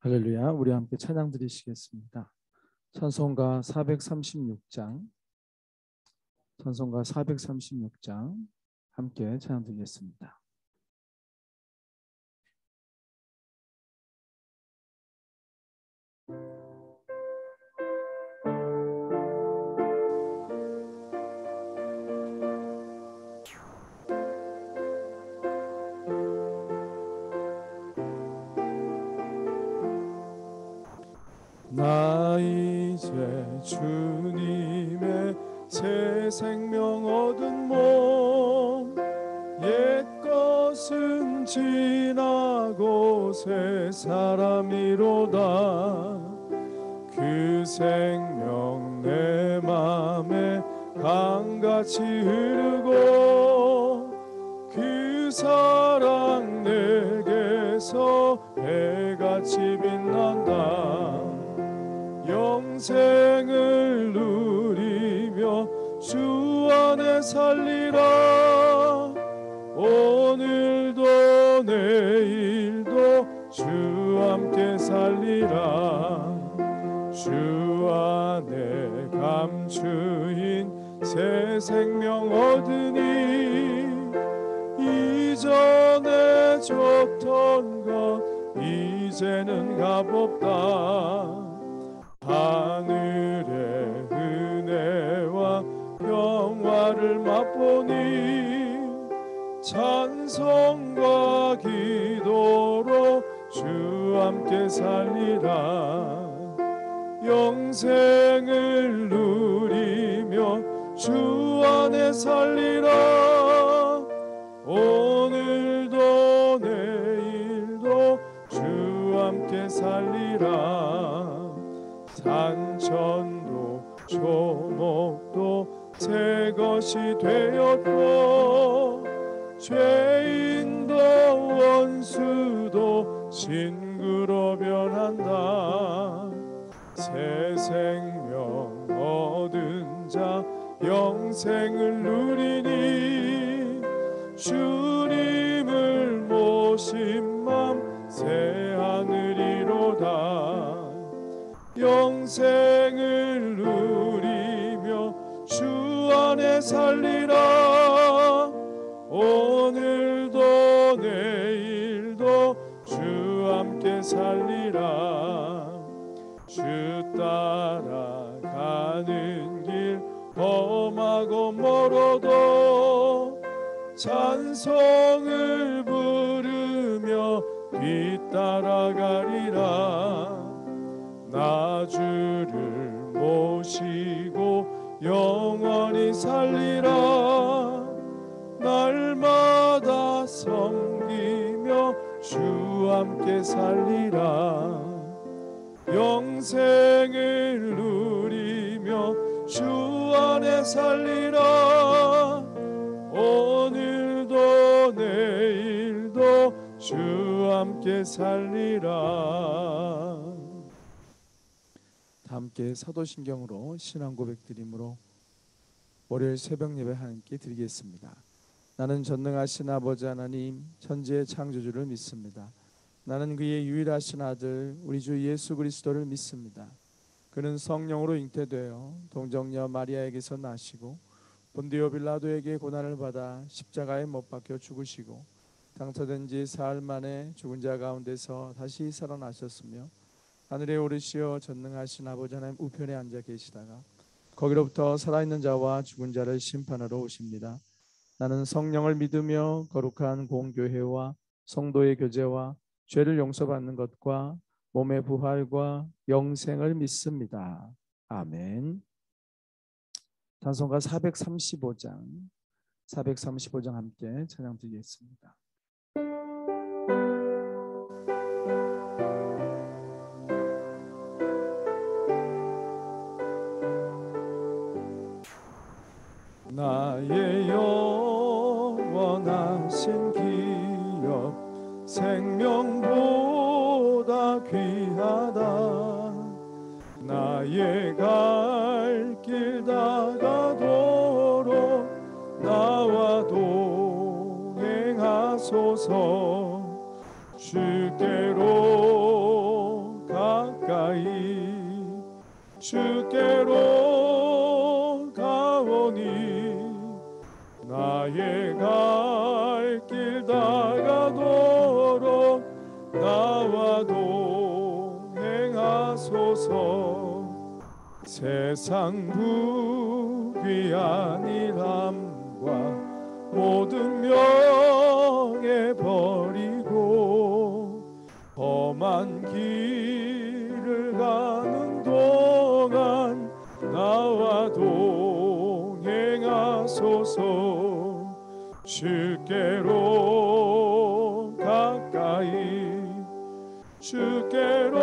할렐루야. 우리 함께 찬양 드리시겠습니다. 찬송가 436장 찬송가 436장 함께 찬양 드리겠습니다. 나 이제 주님의 새 생명 얻은 몸 옛 것은 지나고 새 사람이로다. 그 생명 내 맘에 강같이 흐르고 그 그 사랑 내게서 해같이 빛난다. 영생을 누리며 주 안에 살리라. 오늘도 내일도 주 함께 살리라. 주 안에 감추인 새 생명 얻으니 이전에 줬던 것 이제는 값없다. 하늘의 은혜와 평화를 맛보니 찬송과 기도로 주 함께 살리라. 영생을 누리며 주 안에 살리라. 오늘도 내일도 주 함께 살리라. 산천도 초목도 새 것이 되었고 죄인도 원수도 친구로 변한다. 새 생명 얻은 자 영생을 누리니 주님을 모신 맘 새 하늘이로다. 영생을 누리며 주 안에 살리라. 오늘도 내일도 주 함께 살리라. 주 따라가는 길 험하고 멀어도 찬송을 부르며 뒤따라가리라. 나 주를 모시고 영원히 살리라. 날마다 섬기며 주 함께 살리라. 영생을 누리며 주 안에 살리라. 오늘도 내일도 주 함께 살리라. 함께 사도신경으로 신앙 고백드림으로 월요일 새벽 예배 하나님께 드리겠습니다. 나는 전능하신 아버지 하나님 천지의 창조주를 믿습니다. 나는 그의 유일하신 아들 우리 주 예수 그리스도를 믿습니다. 그는 성령으로 잉태되어 동정녀 마리아에게서 나시고 본디오 빌라도에게 고난을 받아 십자가에 못 박혀 죽으시고 장사된 지 사흘 만에 죽은 자 가운데서 다시 살아나셨으며 하늘에 오르시어 전능하신 아버지 하나님 우편에 앉아 계시다가 거기로부터 살아있는 자와 죽은 자를 심판하러 오십니다. 나는 성령을 믿으며 거룩한 공교회와 성도의 교제와 죄를 용서받는 것과 몸의 부활과 영생을 믿습니다. 아멘. 찬송가 435장 함께 찬양 드리겠습니다. 나의 영원하신 기업 생명보다 귀하다. 나의 갈 길 다가도록 나와 동행하소서. 주께로 가까이 주께로 가오니 나의 갈 길 다가도록 나와 동행하소서. 세상 부귀한 일함과 모든 명예 버리고 험한 길을 가는 동안 나와 동행하소서. 주께로 가까이 주께로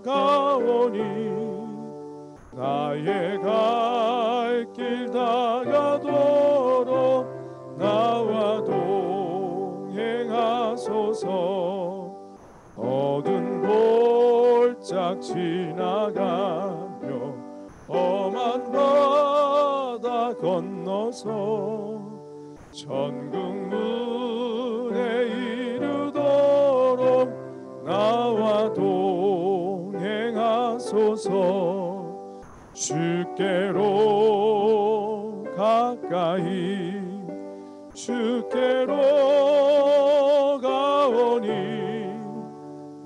가오니 나의 갈 길 다가도록 나와 동행하소서. 주소서. 어두운 골짝 지나가며 험한 바다 건너서 천국 문에 이르도록 나와 동행하소서. 주께로 가까이 주께로 가오니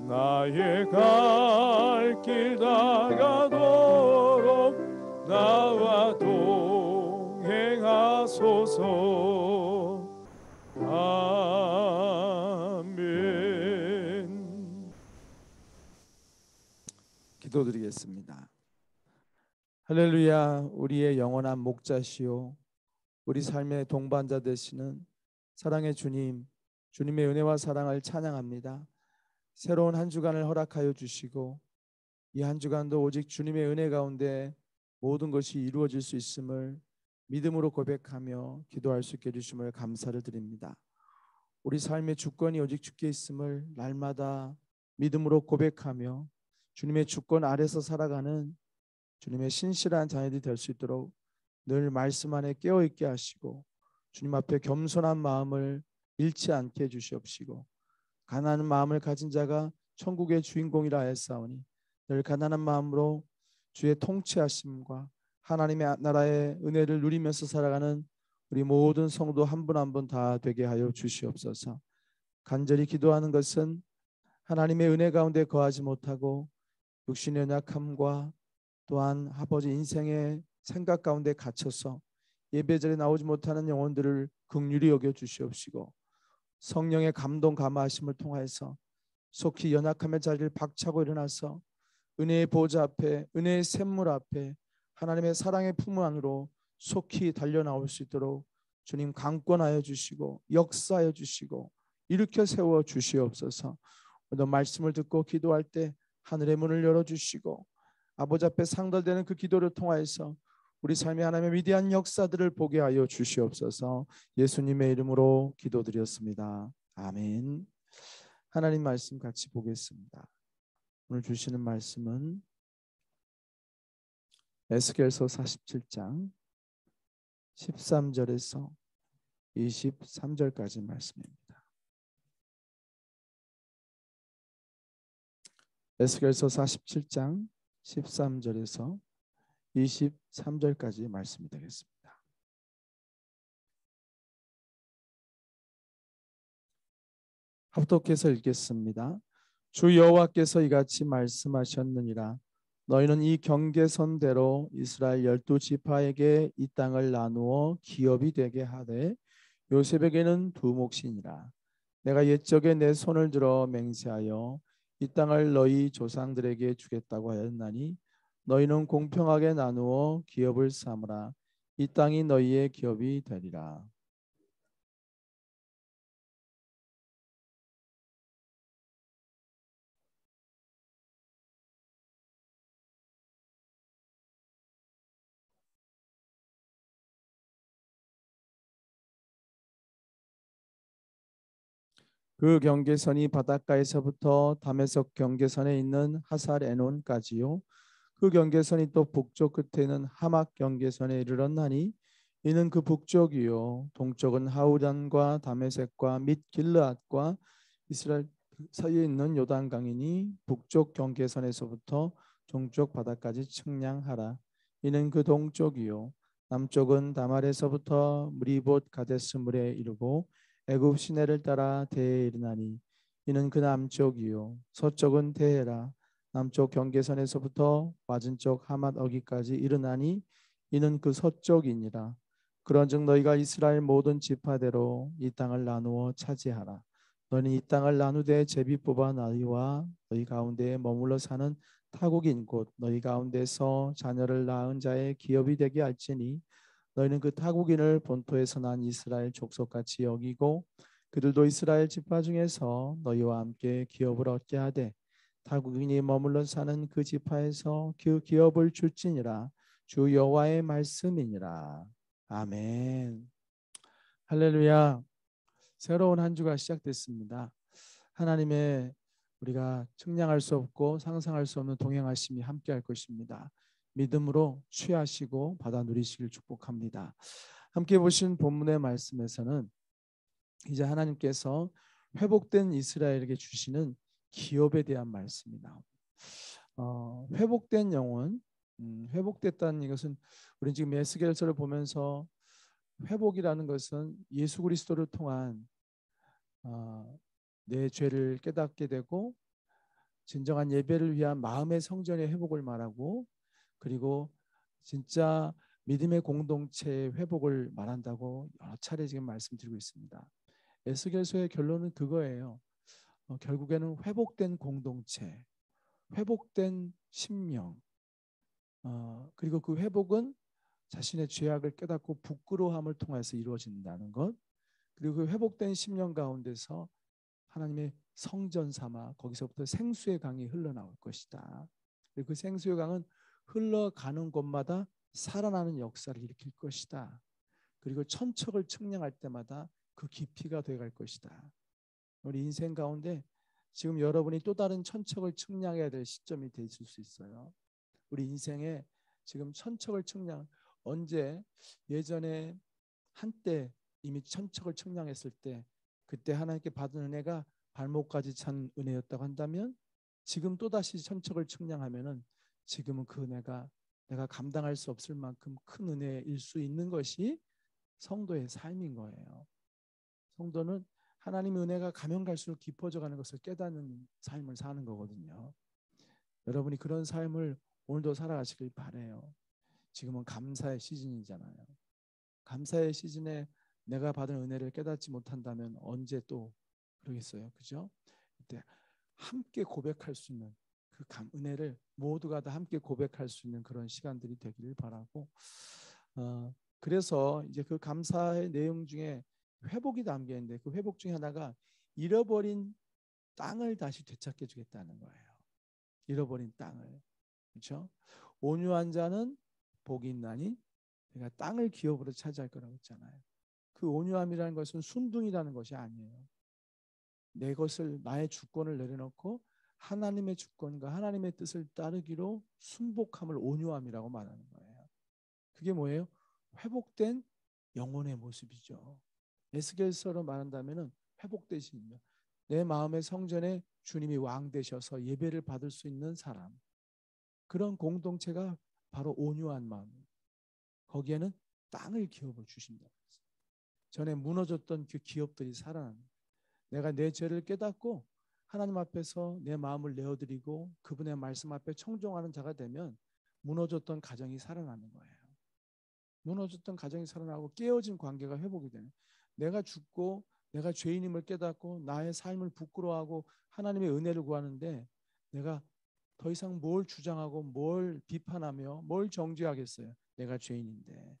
나의 갈 길 다가도록 나와 동행하소서. 아멘. 기도드리겠습니다. 할렐루야. 우리의 영원한 목자시오 우리 삶의 동반자 되시는 사랑의 주님, 주님의 은혜와 사랑을 찬양합니다. 새로운 한 주간을 허락하여 주시고 이 한 주간도 오직 주님의 은혜 가운데 모든 것이 이루어질 수 있음을 믿음으로 고백하며 기도할 수 있게 해주심을 감사를 드립니다. 우리 삶의 주권이 오직 주께 있음을 날마다 믿음으로 고백하며 주님의 주권 아래서 살아가는 주님의 신실한 자녀들이 될 수 있도록 늘 말씀 안에 깨어있게 하시고 주님 앞에 겸손한 마음을 잃지 않게 해주시옵시고 가난한 마음을 가진 자가 천국의 주인공이라 하였사오니 늘 가난한 마음으로 주의 통치하심과 하나님의 나라의 은혜를 누리면서 살아가는 우리 모든 성도 한 분 한 분 다 되게 하여 주시옵소서. 간절히 기도하는 것은 하나님의 은혜 가운데 거하지 못하고 육신의 연약함과 또한 아버지 인생의 생각 가운데 갇혀서 예배자리에 나오지 못하는 영혼들을 긍휼히 여겨 주시옵시고 성령의 감동 감화하심을 통하여서 속히 연약함의 자리를 박차고 일어나서 은혜의 보좌 앞에 은혜의 샘물 앞에 하나님의 사랑의 품 안으로 속히 달려나올 수 있도록 주님 강권하여 주시고 역사하여 주시고 일으켜 세워 주시옵소서. 오늘 말씀을 듣고 기도할 때 하늘의 문을 열어주시고 아버지 앞에 상달되는 그 기도를 통하여서 우리 삶의 하나님의 위대한 역사들을 보게 하여 주시옵소서. 예수님의 이름으로 기도드렸습니다. 아멘. 하나님 말씀 같이 보겠습니다. 오늘 주시는 말씀은 에스겔서 47장 13절에서 23절까지 말씀입니다. 에스겔서 47장 13절에서 23절까지 말씀이 되겠습니다. 합독해서 읽겠습니다. 주 여호와께서 이같이 말씀하셨느니라. 너희는 이 경계선대로 이스라엘 12지파에게 이 땅을 나누어 기업이 되게 하되 요셉에게는 두 몫이니라. 내가 옛적에 내 손을 들어 맹세하여 이 땅을 너희 조상들에게 주겠다고 하였나니 너희는 공평하게 나누어 기업을 삼으라. 이 땅이 너희의 기업이 되리라. 그 경계선이 바닷가에서부터 다메섹 경계선에 있는 하살 에논까지요. 그 경계선이 또 북쪽 끝에는 하막 경계선에 이르렀나니 이는 그 북쪽이요 동쪽은 하우란과 다메섹과 및 길르앗과 이스라엘 사이에 있는 요단강이니 북쪽 경계선에서부터 동쪽 바다까지 측량하라. 이는 그 동쪽이요 남쪽은 다말에서부터 무리봇 가데스 물에 이르고 애굽 시내를 따라 대에 이르나니 이는 그 남쪽이요 서쪽은 대해라. 남쪽 경계선에서부터 맞은쪽 하맛 어기까지 이르나니 이는 그 서쪽이니라. 그런즉 너희가 이스라엘 모든 지파대로 이 땅을 나누어 차지하라. 너희는 이 땅을 나누되 제비 뽑아 너희와 너희 가운데에 머물러 사는 타국인 곧 너희 가운데서 자녀를 낳은 자의 기업이 되게 할지니 너희는 그 타국인을 본토에서 난 이스라엘 족속같이 여기고 그들도 이스라엘 지파 중에서 너희와 함께 기업을 얻게 하되 타국인이 머물러 사는 그 지파에서 그 기업을 줄지니라. 주 여호와의 말씀이니라. 아멘. 할렐루야. 새로운 한 주가 시작됐습니다. 하나님의 우리가 측량할 수 없고 상상할 수 없는 동행하심이 함께할 것입니다. 믿음으로 취하시고 받아 누리시길 축복합니다. 함께 보신 본문의 말씀에서는 이제 하나님께서 회복된 이스라엘에게 주시는 기업에 대한 말씀이 나옵니다. 회복된 영혼, 회복됐다는 이것은 우리 지금 에스겔서를 보면서 회복이라는 것은 예수 그리스도를 통한 내 죄를 깨닫게 되고 진정한 예배를 위한 마음의 성전의 회복을 말하고, 그리고 진짜 믿음의 공동체의 회복을 말한다고 여러 차례 지금 말씀드리고 있습니다. 에스겔서의 결론은 그거예요. 결국에는 회복된 공동체, 회복된 심령, 그리고 그 회복은 자신의 죄악을 깨닫고 부끄러움을 통해서 이루어진다는 것, 그리고 그 회복된 심령 가운데서 하나님의 성전 삼아 거기서부터 생수의 강이 흘러나올 것이다. 그리고 그 생수의 강은 흘러가는 곳마다 살아나는 역사를 일으킬 것이다. 그리고 천척을 측량할 때마다 그 깊이가 되어갈 것이다. 우리 인생 가운데 지금 여러분이 또 다른 천척을 측량해야 될 시점이 되실 수 있어요. 우리 인생에 지금 천척을 측량, 언제 예전에 한때 이미 천척을 측량했을 때 그때 하나님께 받은 은혜가 발목까지 찬 은혜였다고 한다면, 지금 또다시 천척을 측량하면은 지금은 그 은혜가 내가 감당할 수 없을 만큼 큰 은혜일 수 있는 것이 성도의 삶인 거예요. 성도는 하나님의 은혜가 가면 갈수록 깊어져 가는 것을 깨닫는 삶을 사는 거거든요. 여러분이 그런 삶을 오늘도 살아가시길 바라요. 지금은 감사의 시즌이잖아요. 감사의 시즌에 내가 받은 은혜를 깨닫지 못한다면 언제 또 그러겠어요, 그죠? 그때 함께 고백할 수 있는 그 은혜를 모두가 다 함께 고백할 수 있는 그런 시간들이 되기를 바라고, 그래서 이제 그 감사의 내용 중에 회복이 담겨 있는데, 그 회복 중에 하나가 잃어버린 땅을 다시 되찾게 주겠다는 거예요. 잃어버린 땅을, 그렇죠? 온유한 자는 복이 있나니 내가 땅을 기업으로 차지할 거라고 했잖아요. 그 온유함이라는 것은 순둥이라는 것이 아니에요. 내 것을, 나의 주권을 내려놓고 하나님의 주권과 하나님의 뜻을 따르기로 순복함을 온유함이라고 말하는 거예요. 그게 뭐예요? 회복된 영혼의 모습이죠. 에스겔서로 말한다면 회복되신, 내 마음의 성전에 주님이 왕 되셔서 예배를 받을 수 있는 사람, 그런 공동체가 바로 온유한 마음. 거기에는 땅을 기업을 주신다. 전에 무너졌던 그 기업들이 살아납니다. 내가 내 죄를 깨닫고 하나님 앞에서 내 마음을 내어드리고 그분의 말씀 앞에 청종하는 자가 되면 무너졌던 가정이 살아나는 거예요. 무너졌던 가정이 살아나고 깨어진 관계가 회복이 되는, 내가 죽고 내가 죄인임을 깨닫고 나의 삶을 부끄러워하고 하나님의 은혜를 구하는데 내가 더 이상 뭘 주장하고 뭘 비판하며 뭘 정죄하겠어요. 내가 죄인인데.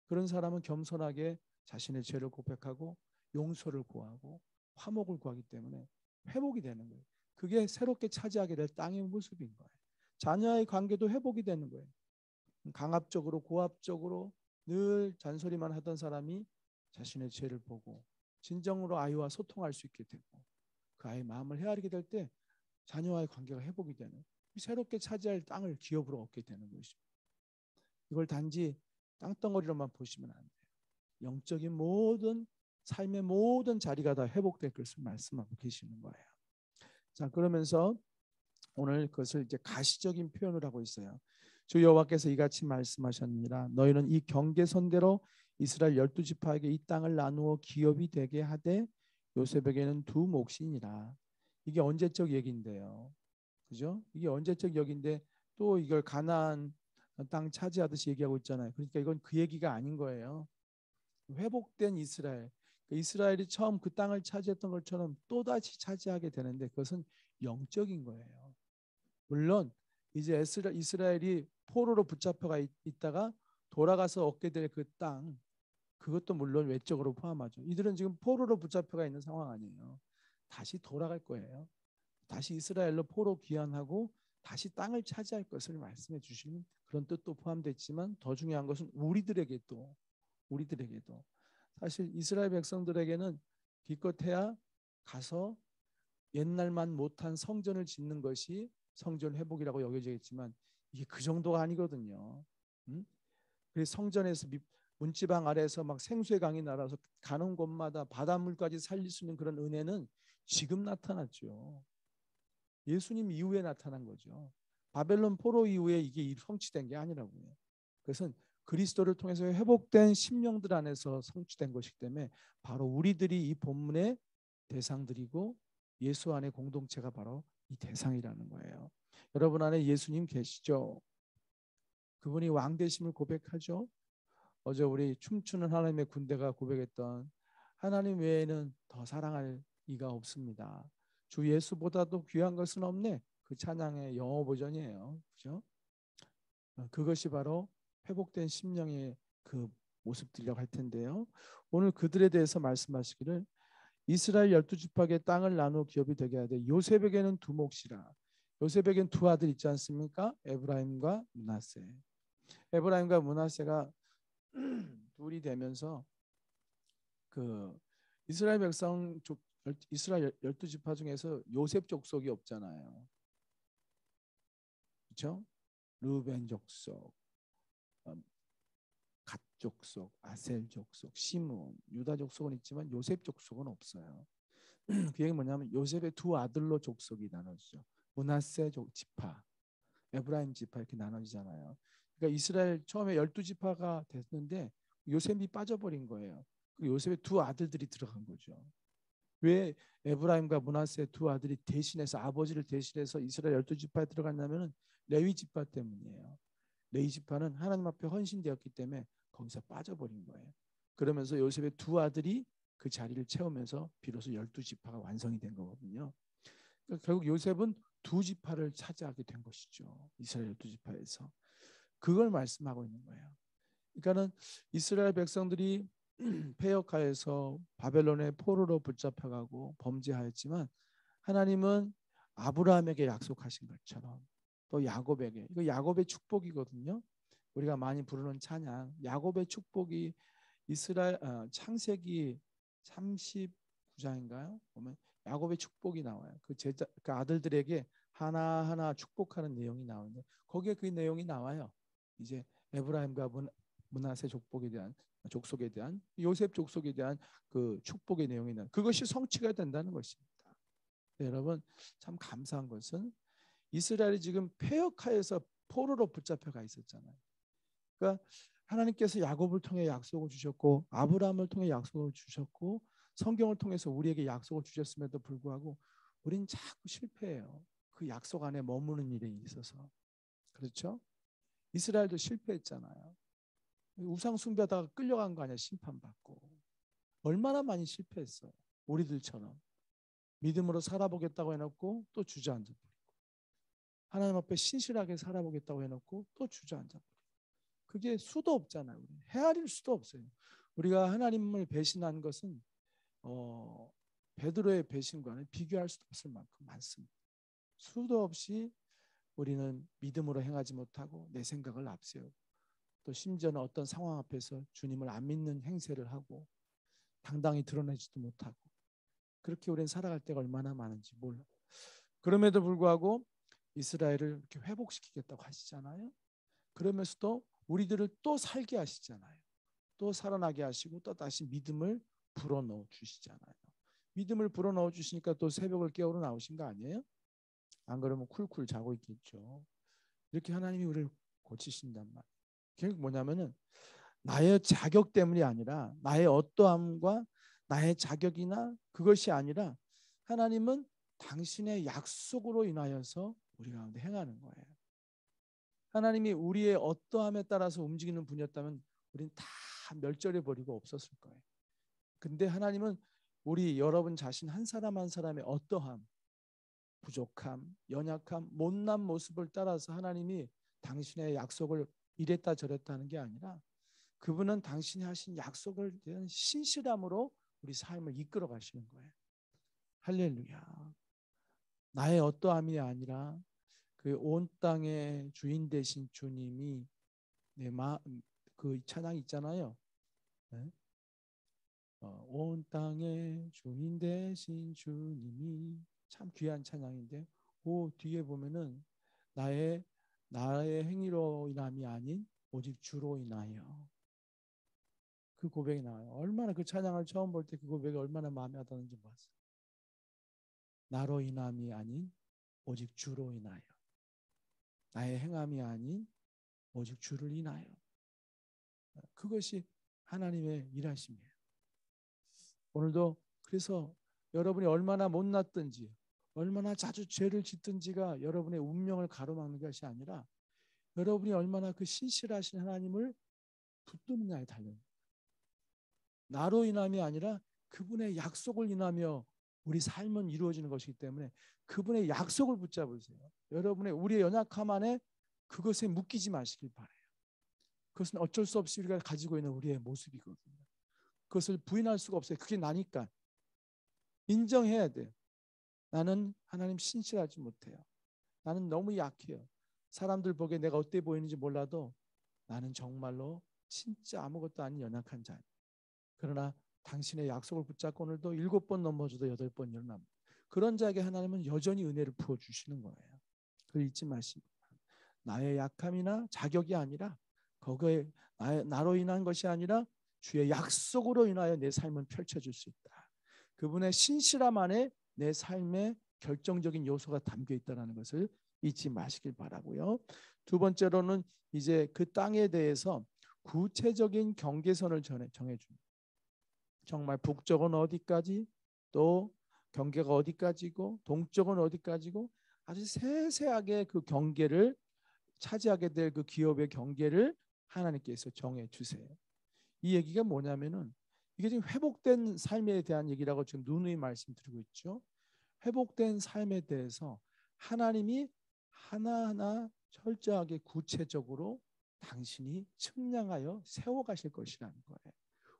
그런 사람은 겸손하게 자신의 죄를 고백하고 용서를 구하고 화목을 구하기 때문에 회복이 되는 거예요. 그게 새롭게 차지하게 될 땅의 모습인 거예요. 자녀의 관계도 회복이 되는 거예요. 강압적으로 고압적으로 늘 잔소리만 하던 사람이 자신의 죄를 보고 진정으로 아이와 소통할 수 있게 되고 그 아이의 마음을 헤아리게 될 때 자녀와의 관계가 회복이 되는, 새롭게 차지할 땅을 기업으로 얻게 되는 것입니다. 이걸 단지 땅덩어리로만 보시면 안 돼요. 영적인 모든 삶의 모든 자리가 다 회복될 것을 말씀하고 계시는 거예요. 자, 그러면서 오늘 그것을 이제 가시적인 표현을 하고 있어요. 주 여호와께서 이같이 말씀하셨느니라. 너희는 이 경계선대로 이스라엘 12지파에게 이 땅을 나누어 기업이 되게 하되 요셉에게는 두 몫이니라. 이게 언제적 얘기인데요, 그죠? 이게 언제적 얘기인데 또 이걸 가나안 땅 차지하듯이 얘기하고 있잖아요. 그러니까 이건 그 얘기가 아닌 거예요. 회복된 이스라엘, 이스라엘이 처음 그 땅을 차지했던 것처럼 또다시 차지하게 되는데 그것은 영적인 거예요. 물론 이제 이스라엘이 포로로 붙잡혀가 있다가 돌아가서 얻게 될 그 땅, 그것도 물론 외적으로 포함하죠. 이들은 지금 포로로 붙잡혀가 있는 상황 아니에요. 다시 돌아갈 거예요. 다시 이스라엘로 포로 귀환하고 다시 땅을 차지할 것을 말씀해 주시는 그런 뜻도 포함되어 있지만, 더 중요한 것은 우리들에게도 사실 이스라엘 백성들에게는 기껏해야 가서 옛날만 못한 성전을 짓는 것이 성전 회복이라고 여겨지겠지만 이게 그 정도가 아니거든요. 음? 그래서 성전에서 문지방 아래에서 막 생수의 강이 날아서 가는 곳마다 바닷물까지 살릴 수 있는 그런 은혜는 지금 나타났죠. 예수님 이후에 나타난 거죠. 바벨론 포로 이후에 이게 성취된 게 아니라고요. 그것은 그리스도를 통해서 회복된 심령들 안에서 성취된 것이기 때문에 바로 우리들이 이 본문의 대상들이고 예수 안의 공동체가 바로 이 대상이라는 거예요. 여러분 안에 예수님 계시죠? 그분이 왕 되심을 고백하죠. 어제 우리 춤추는 하나님의 군대가 고백했던 하나님 외에는 더 사랑할 이가 없습니다. 주 예수보다도 귀한 것은 없네. 그 찬양의 영어 버전이에요. 그죠? 그것이 바로 회복된 심령의 그 모습들이라고 할 텐데요. 오늘 그들에 대해서 말씀하시기를 이스라엘 12지파의 땅을 나누어 기업이 되게 하되 요셉에게는 두 몫이라. 요셉에게는 두 아들 있지 않습니까? 에브라임과 므낫세. 에브라임과 므낫세가 둘이 되면서 그 이스라엘 백성 이스라엘 12지파 중에서 요셉 족속이 없잖아요. 그렇죠? 르벤 족속, 갓 족속, 아셀 족속, 시므온, 유다 족속은 있지만 요셉 족속은 없어요. 그 얘기 뭐냐면 요셉의 두 아들로 족속이 나눠지죠. 므낫세 지파, 에브라임 지파 이렇게 나눠지잖아요. 그러니까 이스라엘 처음에 12지파가 됐는데 요셉이 빠져버린 거예요. 그 요셉의 두 아들들이 들어간 거죠. 왜 에브라임과 므낫세 두 아들이 대신해서 아버지를 대신해서 이스라엘 12지파에 들어갔냐면 레위 지파 때문이에요. 레위 지파는 하나님 앞에 헌신되었기 때문에 거기서 빠져버린 거예요. 그러면서 요셉의 두 아들이 그 자리를 채우면서 비로소 12지파가 완성이 된 거거든요. 그러니까 결국 요셉은 두 지파를 차지하게 된 것이죠. 이스라엘 12지파에서. 그걸 말씀하고 있는 거예요. 그러니까는 이스라엘 백성들이 패역하여서 바벨론의 포로로 붙잡혀가고 범죄하였지만 하나님은 아브라함에게 약속하신 것처럼 또 야곱에게, 이거 야곱의 축복이거든요. 우리가 많이 부르는 찬양 야곱의 축복이 이스라엘 창세기 39장인가요? 보면 야곱의 축복이 나와요. 그 제자 그 아들들에게 하나하나 축복하는 내용이 나오는데 거기에 그 내용이 나와요. 이제 에브라임과 므낫세 족속에 대한 요셉 족속에 대한 그 축복의 내용이 나 그것이 성취가 된다는 것입니다. 네, 여러분 참 감사한 것은 이스라엘이 지금 패역하여서 포로로 붙잡혀가 있었잖아요. 그러니까 하나님께서 야곱을 통해 약속을 주셨고 아브라함을 통해 약속을 주셨고 성경을 통해서 우리에게 약속을 주셨음에도 불구하고 우리는 자꾸 실패해요. 그 약속 안에 머무는 일에 있어서. 그렇죠? 이스라엘도 실패했잖아요. 우상 숭배하다가 끌려간 거 아니야, 심판받고. 얼마나 많이 실패했어요. 우리들처럼. 믿음으로 살아보겠다고 해놓고 또 주저앉아버리고. 하나님 앞에 신실하게 살아보겠다고 해놓고 또 주저앉아버리고. 그게 수도 없잖아요. 헤아릴 수도 없어요. 우리가 하나님을 배신한 것은 베드로의 배신과는 비교할 수도 없을 만큼 많습니다. 수도 없이 우리는 믿음으로 행하지 못하고 내 생각을 앞세우고 또 심지어는 어떤 상황 앞에서 주님을 안 믿는 행세를 하고 당당히 드러내지도 못하고 그렇게 우리는 살아갈 때가 얼마나 많은지 몰라. 그럼에도 불구하고 이스라엘을 이렇게 회복시키겠다고 하시잖아요. 그러면서도 우리들을 또 살게 하시잖아요. 또 살아나게 하시고 또 다시 믿음을 불어넣어 주시잖아요. 믿음을 불어넣어 주시니까 또 새벽을 깨우러 나오신 거 아니에요? 안 그러면 쿨쿨 자고 있겠죠. 이렇게 하나님이 우리를 고치신단 말이에요. 결국 뭐냐면은 나의 자격 때문이 아니라 나의 어떠함과 나의 자격이나 그것이 아니라 하나님은 당신의 약속으로 인하여서 우리 가운데 행하는 거예요. 하나님이 우리의 어떠함에 따라서 움직이는 분이었다면 우리는 다 멸절해 버리고 없었을 거예요. 근데 하나님은 우리 여러분 자신 한 사람 한 사람의 어떠함, 부족함, 연약함, 못난 모습을 따라서 하나님이 당신의 약속을 이랬다 저랬다 하는 게 아니라 그분은 당신이 하신 약속을 대한 신실함으로 우리 삶을 이끌어 가시는 거예요. 할렐루야. 나의 어떠함이 아니라 그 온 땅의 주인 되신 주님이 그 찬양 있잖아요. 네? 온 땅의 주인 되신 주님이 참 귀한 찬양인데 뒤에 보면은 나의 행위로 인함이 아닌 오직 주로 인하여, 그 고백이 나와요. 얼마나 그 찬양을 처음 볼 때 그 고백이 얼마나 마음에 와닿는지 봤어요. 나로 인함이 아닌 오직 주로 인하여, 나의 행함이 아닌 오직 주를 인하여. 그것이 하나님의 일하심이에요. 오늘도 그래서 여러분이 얼마나 못났든지 얼마나 자주 죄를 짓든지가 여러분의 운명을 가로막는 것이 아니라 여러분이 얼마나 그 신실하신 하나님을 붙드느냐에 달려요. 나로 인함이 아니라 그분의 약속을 인하며 우리 삶은 이루어지는 것이기 때문에 그분의 약속을 붙잡으세요. 여러분의 우리의 연약함 안에 그것에 묶이지 마시길 바라요. 그것은 어쩔 수 없이 우리가 가지고 있는 우리의 모습이거든요. 그것을 부인할 수가 없어요. 그게 나니까 인정해야 돼요. 나는 하나님 신실하지 못해요. 나는 너무 약해요. 사람들 보기에 내가 어때 보이는지 몰라도 나는 정말로 진짜 아무것도 아닌 연약한 자예요. 그러나 당신의 약속을 붙잡고 오늘도 7번 넘어져도 8번 일어납니다. 그런 자에게 하나님은 여전히 은혜를 부어주시는 거예요. 그걸 잊지 마시고, 나의 약함이나 자격이 아니라 거기에 나로 인한 것이 아니라 주의 약속으로 인하여 내 삶은 펼쳐질 수 있다. 그분의 신실함 안에 내 삶의 결정적인 요소가 담겨 있다는 것을 잊지 마시길 바라고요. 두 번째로는 이제 그 땅에 대해서 구체적인 경계선을 정해줍니다. 정말 북쪽은 어디까지, 또 경계가 어디까지고 동쪽은 어디까지고 아주 세세하게 그 경계를 차지하게 될 그 기업의 경계를 하나님께서 정해 주세요. 이 얘기가 뭐냐면은 이게 지금 회복된 삶에 대한 얘기라고 지금 누누이 말씀드리고 있죠. 회복된 삶에 대해서 하나님이 하나하나 철저하게 구체적으로 당신이 측량하여 세워가실 것이라는 거예요.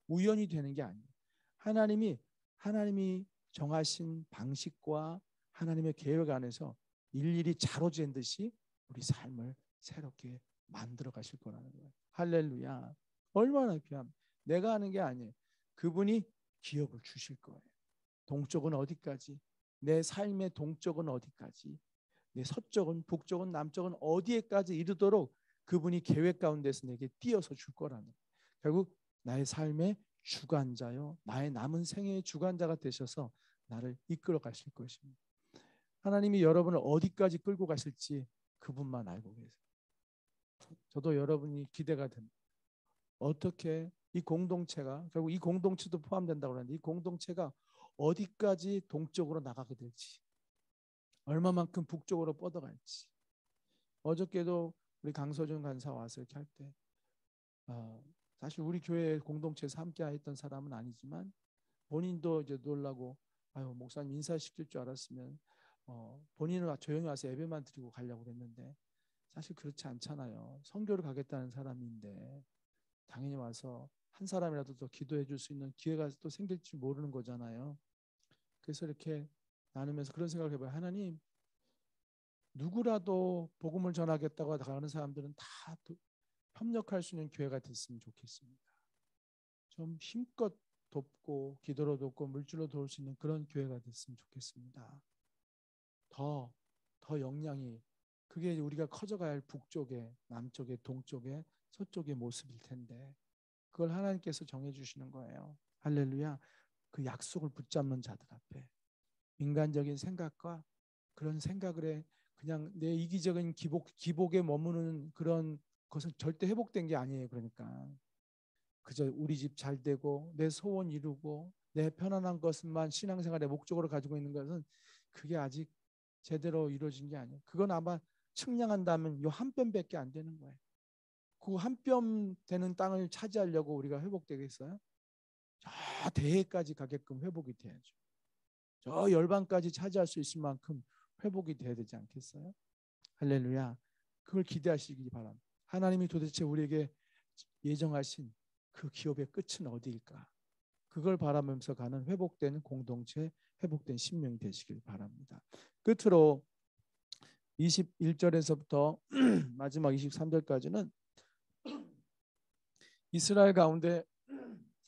우연히 되는 게 아니에요. 하나님이 정하신 방식과 하나님의 계획 안에서 일일이 자로 잰 듯이 우리 삶을 새롭게 만들어 가실 거라는 거예요. 할렐루야. 얼마나 귀함. 내가 하는 게 아니에요. 그분이 기업을 주실 거예요. 동쪽은 어디까지? 내 삶의 동쪽은 어디까지? 내 서쪽은 북쪽은 남쪽은 어디에까지 이르도록 그분이 계획 가운데서 내게 띄어서 줄 거라는 거예요. 결국 나의 삶의 주관자요, 나의 남은 생애의 주관자가 되셔서 나를 이끌어 가실 것입니다. 하나님이 여러분을 어디까지 끌고 가실지 그분만 알고 계세요. 저도 여러분이 기대가 됩니다. 어떻게 이 공동체가, 결국 이 공동체도 포함된다고 하는데 이 공동체가 어디까지 동쪽으로 나가게 될지, 얼마만큼 북쪽으로 뻗어갈지. 어저께도 우리 강서준 간사 와서 이렇게 할 때 사실 우리 교회 공동체에서 함께 했던 사람은 아니지만 본인도 이제 놀라고, 아유 목사님 인사시킬 줄 알았으면 본인은 조용히 와서 예배만 드리고 가려고 그랬는데, 사실 그렇지 않잖아요. 선교를 가겠다는 사람인데 당연히 와서 한 사람이라도 더 기도해 줄 수 있는 기회가 또 생길지 모르는 거잖아요. 그래서 이렇게 나누면서 그런 생각을 해봐요. 하나님, 누구라도 복음을 전하겠다고 나가는 사람들은 다 협력할 수 있는 기회가 됐으면 좋겠습니다. 좀 힘껏 돕고 기도로 돕고 물질로 도울 수 있는 그런 기회가 됐으면 좋겠습니다. 더 역량이, 그게 우리가 커져가야 할 북쪽의, 남쪽의, 동쪽의, 서쪽의 모습일 텐데 그걸 하나님께서 정해주시는 거예요. 할렐루야. 그 약속을 붙잡는 자들 앞에 인간적인 생각과 그런 생각을 해 그냥 내 이기적인 기복에 머무는 그런 것은 절대 회복된 게 아니에요. 그러니까 그저 우리 집 잘 되고 내 소원 이루고 내 편안한 것만 신앙생활의 목적으로 가지고 있는 것은 그게 아직 제대로 이루어진 게 아니에요. 그건 아마 측량한다면 이 한 뼘밖에 안 되는 거예요. 그 한 뼘 되는 땅을 차지하려고 우리가 회복되겠어요? 저 대해까지 가게끔 회복이 돼야죠. 저 열방까지 차지할 수 있을 만큼 회복이 돼야 되지 않겠어요? 할렐루야. 그걸 기대하시기 바랍니다. 하나님이 도대체 우리에게 예정하신 그 기업의 끝은 어디일까? 그걸 바라면서 가는 회복된 공동체, 회복된 신명이 되시길 바랍니다. 끝으로 21절에서부터 마지막 23절까지는 이스라엘 가운데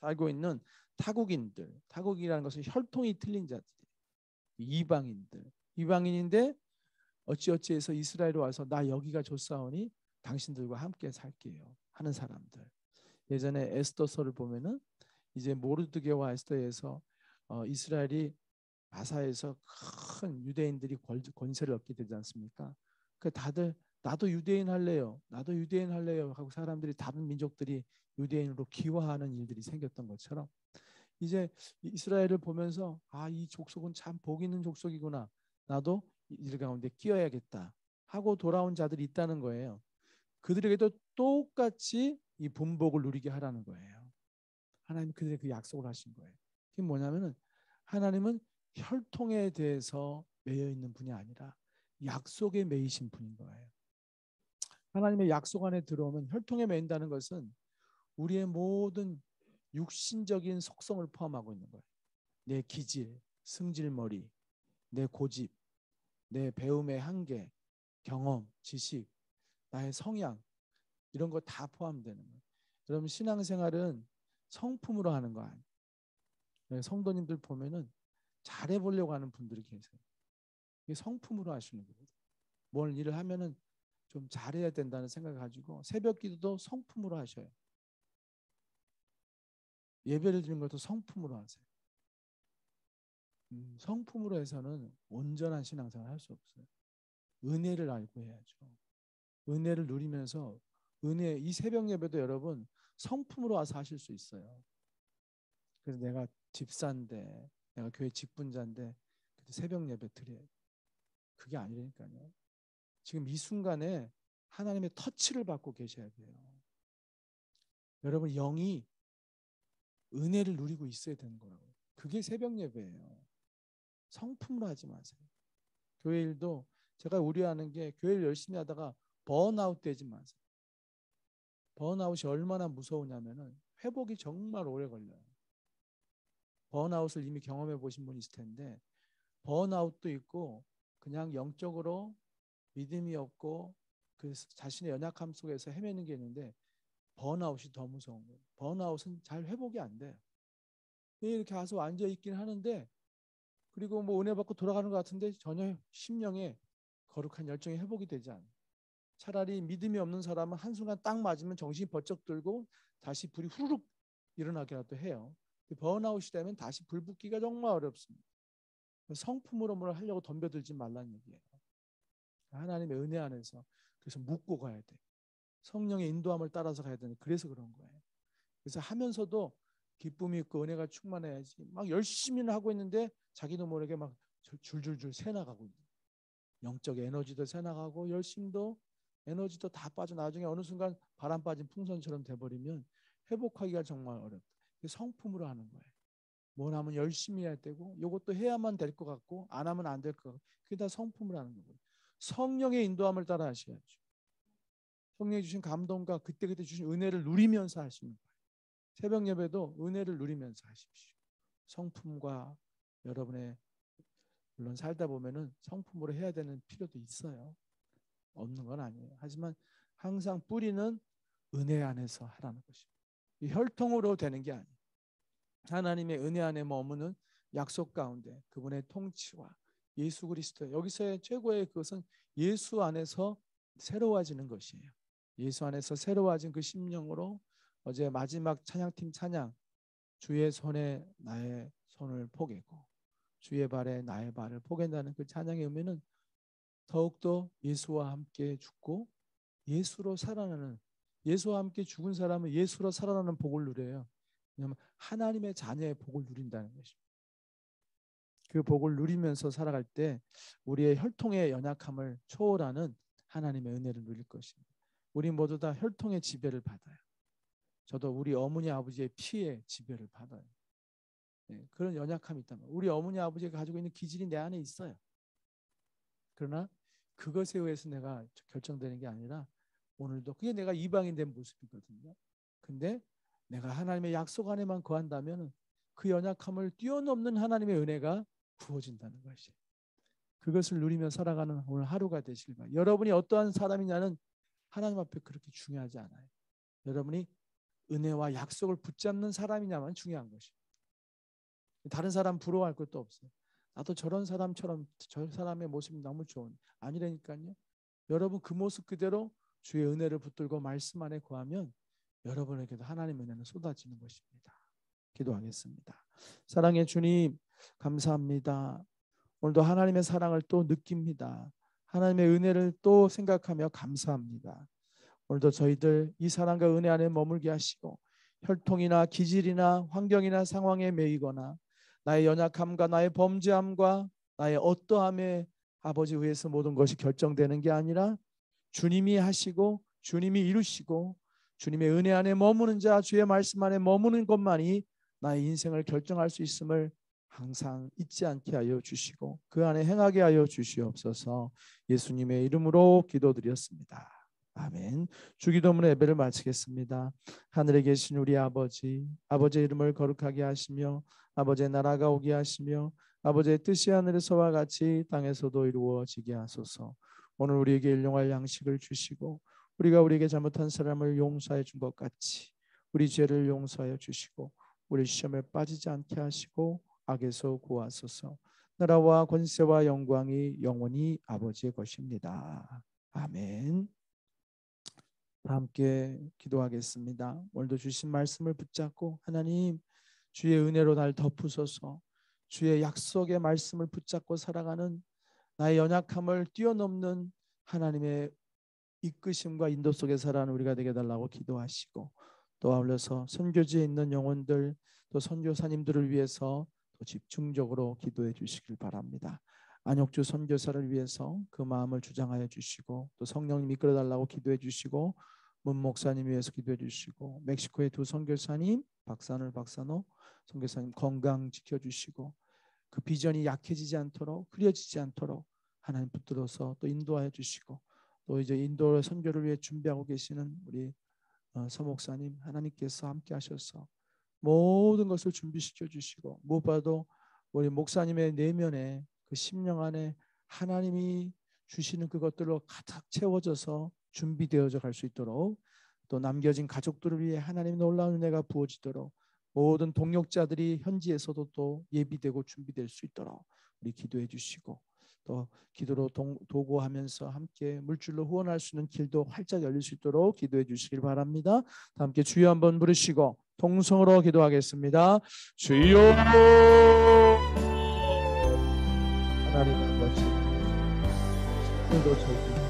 살고 있는 타국인들, 타국이라는 것은 혈통이 틀린 자들이에요. 이방인인데 어찌어찌해서 이스라엘에 와서 나 여기가 좋사오니 당신들과 함께 살게요 하는 사람들. 예전에 에스더서를 보면은 이제 모르드게와 에스더에서 이스라엘이 바사에서 큰 유대인들이 권세를 얻게 되지 않습니까? 그 다들 나도 유대인 할래요. 나도 유대인 할래요 하고 사람들이 다른 민족들이 유대인으로 기화하는 일들이 생겼던 것처럼 이제 이스라엘을 보면서 이 족속은 참 복 있는 족속이구나. 나도 이들 가운데 끼어야겠다 하고 돌아온 자들이 있다는 거예요. 그들에게도 똑같이 이 분복을 누리게 하라는 거예요. 하나님 그들에게 그 약속을 하신 거예요. 그게 뭐냐면은 하나님은 혈통에 대해서 매여 있는 분이 아니라 약속에 매이신 분인 거예요. 하나님의 약속 안에 들어오면 혈통에 매인다는 것은 우리의 모든 육신적인 속성을 포함하고 있는 거예요. 내 기질, 승질머리, 내 고집, 내 배움의 한계, 경험, 지식, 나의 성향 이런 거 다 포함되는 거예요. 여러분 신앙생활은 성품으로 하는 거 아니에요. 성도님들 보면은 잘해보려고 하는 분들이 계세요. 이게 성품으로 하시는 거예요. 뭘 일을 하면은 좀 잘해야 된다는 생각을 가지고 새벽 기도도 성품으로 하셔요. 예배를 드리는 것도 성품으로 하세요. 성품으로 해서는 온전한 신앙생활을 할 수 없어요. 은혜를 알고 해야죠. 은혜를 누리면서 이 새벽 예배도 여러분 성품으로 와서 하실 수 있어요. 그래서 내가 집사인데 내가 교회 직분자인데 새벽 예배 드려요. 그게 아니라니까요. 지금 이 순간에 하나님의 터치를 받고 계셔야 돼요. 여러분 영이 은혜를 누리고 있어야 되는 거라고요. 그게 새벽 예배예요. 성품으로 하지 마세요. 교회 일도 제가 우려하는 게 교회를 열심히 하다가 번아웃 되지 마세요. 번아웃이 얼마나 무서우냐면은 회복이 정말 오래 걸려요. 번아웃을 이미 경험해 보신 분이 있을 텐데 번아웃도 있고 그냥 영적으로 믿음이 없고 그 자신의 연약함 속에서 헤매는 게 있는데 번아웃이 더 무서운 거예요. 번아웃은 잘 회복이 안 돼요. 이렇게 와서 앉아 있긴 하는데 그리고 뭐 은혜 받고 돌아가는 것 같은데 전혀 심령에 거룩한 열정이 회복이 되지 않아요. 차라리 믿음이 없는 사람은 한순간 딱 맞으면 정신이 번쩍 들고 다시 불이 후루룩 일어나기라도 해요. 번아웃이 되면 다시 불 붙기가 정말 어렵습니다. 성품으로 뭘 하려고 덤벼들지 말라는 얘기예요. 하나님의 은혜 안에서 그래서 묻고 가야 돼. 성령의 인도함을 따라서 가야 되는 그래서 그런 거예요. 그래서 하면서도 기쁨이 있고 은혜가 충만해야지. 막 열심히는 하고 있는데 자기도 모르게 막 줄줄줄 새나가고 있는. 영적 에너지도 새나가고 열심도 에너지도 다 빠져 나중에 어느 순간 바람 빠진 풍선처럼 돼버리면 회복하기가 정말 어렵다. 성품으로 하는 거예요. 뭘 하면 열심히 해야 되고 이것도 해야만 될 것 같고 안 하면 안 될 것 같고 그게 다 성품으로 하는 거예요. 성령의 인도함을 따라 하셔야죠. 성령이 주신 감동과 그때그때 주신 은혜를 누리면서 하시는 거예요. 새벽 예배도 은혜를 누리면서 하십시오. 성품과 여러분의 물론 살다 보면은 성품으로 해야 되는 필요도 있어요. 없는 건 아니에요. 하지만 항상 뿌리는 은혜 안에서 하라는 것입니다. 이 혈통으로 되는 게 아니에요. 하나님의 은혜 안에 머무는 약속 가운데 그분의 통치와 예수 그리스도 여기서의 최고의 그것은 예수 안에서 새로워지는 것이에요. 예수 안에서 새로워진 그 심령으로 어제 마지막 찬양팀 찬양 주의 손에 나의 손을 포개고 주의 발에 나의 발을 포갠다는 그 찬양의 의미는 더욱더 예수와 함께 죽고 예수로 살아나는 예수와 함께 죽은 사람은 예수로 살아나는 복을 누려요. 왜냐하면 하나님의 자녀의 복을 누린다는 것입니다. 그 복을 누리면서 살아갈 때 우리의 혈통의 연약함을 초월하는 하나님의 은혜를 누릴 것입니다. 우리 모두 다 혈통의 지배를 받아요. 저도 우리 어머니 아버지의 피의 지배를 받아요. 네, 그런 연약함이 있다면 우리 어머니 아버지가 가지고 있는 기질이 내 안에 있어요. 그러나 그것에 의해서 내가 결정되는 게 아니라 오늘도 그게 내가 이방인 된 모습이거든요. 근데 내가 하나님의 약속 안에만 거한다면 그 연약함을 뛰어넘는 하나님의 은혜가 부어진다는 것이. 그것을 누리며 살아가는 오늘 하루가 되시길 바랍니다. 여러분이 어떠한 사람이냐는 하나님 앞에 그렇게 중요하지 않아요. 여러분이 은혜와 약속을 붙잡는 사람이냐만 중요한 것입니다. 다른 사람 부러워할 것도 없어요. 나도 저런 사람처럼 저 사람의 모습이 너무 좋은 아니라니까요. 여러분 그 모습 그대로 주의 은혜를 붙들고 말씀 안에 거하면 여러분에게도 하나님의 은혜는 쏟아지는 것입니다. 기도하겠습니다. 사랑의 주님 감사합니다. 오늘도 하나님의 사랑을 또 느낍니다. 하나님의 은혜를 또 생각하며 감사합니다. 오늘도 저희들 이 사랑과 은혜 안에 머물게 하시고 혈통이나 기질이나 환경이나 상황에 매이거나 나의 연약함과 나의 범죄함과 나의 어떠함에 아버지 위해서 모든 것이 결정되는 게 아니라 주님이 하시고 주님이 이루시고 주님의 은혜 안에 머무는 자 주의 말씀 안에 머무는 것만이 나의 인생을 결정할 수 있음을 항상 잊지 않게 하여 주시고 그 안에 행하게 하여 주시옵소서. 예수님의 이름으로 기도드렸습니다. 아멘. 주기도문의 예배를 마치겠습니다. 하늘에 계신 우리 아버지, 아버지의 이름을 거룩하게 하시며 아버지의 나라가 오게 하시며 아버지의 뜻이 하늘에서와 같이 땅에서도 이루어지게 하소서. 오늘 우리에게 일용할 양식을 주시고 우리가 우리에게 잘못한 사람을 용서해 준 것 같이 우리 죄를 용서하여 주시고 우리 시험에 빠지지 않게 하시고 악에서 구하소서. 나라와 권세와 영광이 영원히 아버지의 것입니다. 아멘. 다 함께 기도하겠습니다. 오늘도 주신 말씀을 붙잡고 하나님 주의 은혜로 날 덮으소서. 주의 약속의 말씀을 붙잡고 살아가는 나의 연약함을 뛰어넘는 하나님의 이끄심과 인도 속에 살아가는 우리가 되게 달라고 기도하시고 또 아울러서 선교지에 있는 영혼들 또 선교사님들을 위해서 또 집중적으로 기도해 주시길 바랍니다. 안혁주 선교사를 위해서 그 마음을 주장하여 주시고 또 성령님 이끌어 달라고 기도해 주시고 문 목사님 위해서 기도해 주시고 멕시코의 두 선교사님 박산울 박산호 선교사님 건강 지켜주시고 그 비전이 약해지지 않도록 흐려지지 않도록 하나님 붙들어서 또 인도하여 주시고 또 이제 인도 선교를 위해 준비하고 계시는 우리 서 목사님 하나님께서 함께 하셔서 모든 것을 준비시켜 주시고 무엇보다도 우리 목사님의 내면에 그 심령 안에 하나님이 주시는 그것들로 가득 채워져서 준비되어져 갈 수 있도록 또 남겨진 가족들을 위해 하나님의 놀라운 은혜가 부어지도록 모든 동역자들이 현지에서도 또 예비되고 준비될 수 있도록 우리 기도해 주시고 또 기도로 도구하면서 함께 물질로 후원할 수 있는 길도 활짝 열릴 수 있도록 기도해 주시길 바랍니다. 다 함께 주여 한번 부르시고 통성으로 기도하겠습니다. 주여 하나님 아버지 오늘도 저희